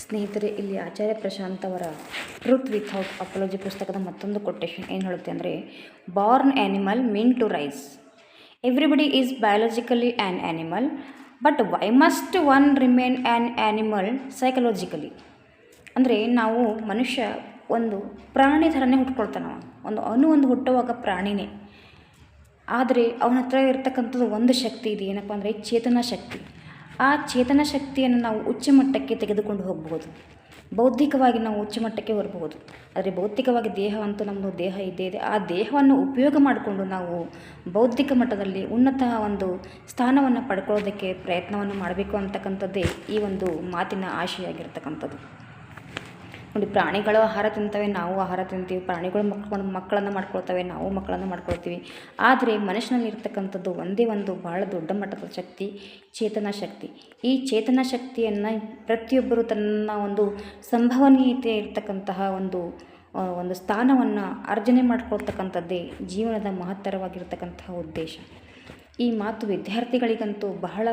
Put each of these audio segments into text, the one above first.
ಸ್ನೇಹಿತರೆ, ಇಲ್ಲಿ ಆಚಾರ್ಯ ಪ್ರಶಾಂತ್ ಅವರ ಟ್ರೂತ್ ವಿಥೌಟ್ ಅಪಾಲಜಿ ಪುಸ್ತಕದ ಮತ್ತೊಂದು ಕೊಟೇಶನ್ ಏನು ಹೇಳುತ್ತೆ ಅಂದರೆ, born animal mean to rise. Everybody is biologically an animal, but why must one remain an animal psychologically. ಅಂದರೆ ನಾವು ಮನುಷ್ಯ ಒಂದು ಪ್ರಾಣಿ ಥರನೇ ಹುಟ್ಕೊಳ್ತಾನವ, ಒಂದು ಹುಟ್ಟುವಾಗ ಪ್ರಾಣಿನೇ. ಆದರೆ ಅವನ ಹತ್ರ ಇರ್ತಕ್ಕಂಥದ್ದು ಒಂದು ಶಕ್ತಿ ಇದೆ, ಏನಪ್ಪ ಅಂದರೆ ಚೇತನ ಶಕ್ತಿ. ಆ ಚೇತನ ಶಕ್ತಿಯನ್ನು ನಾವು ಉಚ್ಚ ಮಟ್ಟಕ್ಕೆ ತೆಗೆದುಕೊಂಡು ಹೋಗ್ಬೋದು, ಬೌದ್ಧಿಕವಾಗಿ ನಾವು ಉಚ್ಚ ಮಟ್ಟಕ್ಕೆ ಬರಬಹುದು. ಆದರೆ ಭೌತಿಕವಾಗಿ ದೇಹ ಅಂತೂ ನಮ್ಮದು ದೇಹ ಇದ್ದೇ ಇದೆ. ಆ ದೇಹವನ್ನು ಉಪಯೋಗ ಮಾಡಿಕೊಂಡು ನಾವು ಬೌದ್ಧಿಕ ಮಟ್ಟದಲ್ಲಿ ಉನ್ನತ ಒಂದು ಸ್ಥಾನವನ್ನು ಪಡ್ಕೊಳ್ಳೋದಕ್ಕೆ ಪ್ರಯತ್ನವನ್ನು ಮಾಡಬೇಕು ಅಂತಕ್ಕಂಥದ್ದೇ ಈ ಒಂದು ಮಾತಿನ ಆಶೆಯಾಗಿರ್ತಕ್ಕಂಥದ್ದು. ನೋಡಿ, ಪ್ರಾಣಿಗಳು ಆಹಾರ ತಿಂತವೆ, ನಾವು ಆಹಾರ ತಿಂತೀವಿ. ಪ್ರಾಣಿಗಳು ಮಕ್ಕಳನ್ನು ಮಾಡ್ಕೊಳ್ತವೆ, ನಾವು ಮಕ್ಕಳನ್ನು ಮಾಡ್ಕೊಳ್ತೀವಿ. ಆದರೆ ಮನುಷ್ಯನಲ್ಲಿ ಇರ್ತಕ್ಕಂಥದ್ದು ಒಂದೇ ಒಂದು ಭಾಳ ದೊಡ್ಡ ಮಟ್ಟದ ಶಕ್ತಿ, ಚೇತನ ಶಕ್ತಿ. ಈ ಚೇತನ ಶಕ್ತಿಯನ್ನು ಪ್ರತಿಯೊಬ್ಬರು ತನ್ನ ಒಂದು ಸಂಭವನೀಯತೆ ಇರ್ತಕ್ಕಂತಹ ಒಂದು ಸ್ಥಾನವನ್ನು ಅರ್ಜನೆ ಮಾಡ್ಕೊಳ್ತಕ್ಕಂಥದ್ದೇ ಜೀವನದ ಮಹತ್ತರವಾಗಿರ್ತಕ್ಕಂತಹ ಉದ್ದೇಶ. ಈ ಮಾತು ವಿದ್ಯಾರ್ಥಿಗಳಿಗಂತೂ ಬಹಳ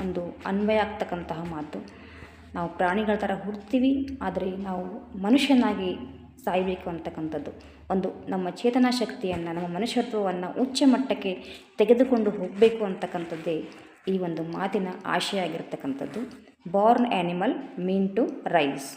ಒಂದು ಅನ್ವಯ ಆಗ್ತಕ್ಕಂತಹ ಮಾತು. ನಾವು ಪ್ರಾಣಿಗಳ ಥರ ಹುಡ್ತೀವಿ, ಆದರೆ ನಾವು ಮನುಷ್ಯನಾಗಿ ಸಾಯಬೇಕು ಅಂತಕ್ಕಂಥದ್ದು. ನಮ್ಮ ಚೇತನ ಶಕ್ತಿಯನ್ನು, ನಮ್ಮ ಮನುಷ್ಯತ್ವವನ್ನು ಉಚ್ಚ ಮಟ್ಟಕ್ಕೆ ತೆಗೆದುಕೊಂಡು ಹೋಗಬೇಕು ಅಂತಕ್ಕಂಥದ್ದೇ ಈ ಒಂದು ಮಾತಿನ ಆಶಯ ಆಗಿರ್ತಕ್ಕಂಥದ್ದು. Born animal mean to rice.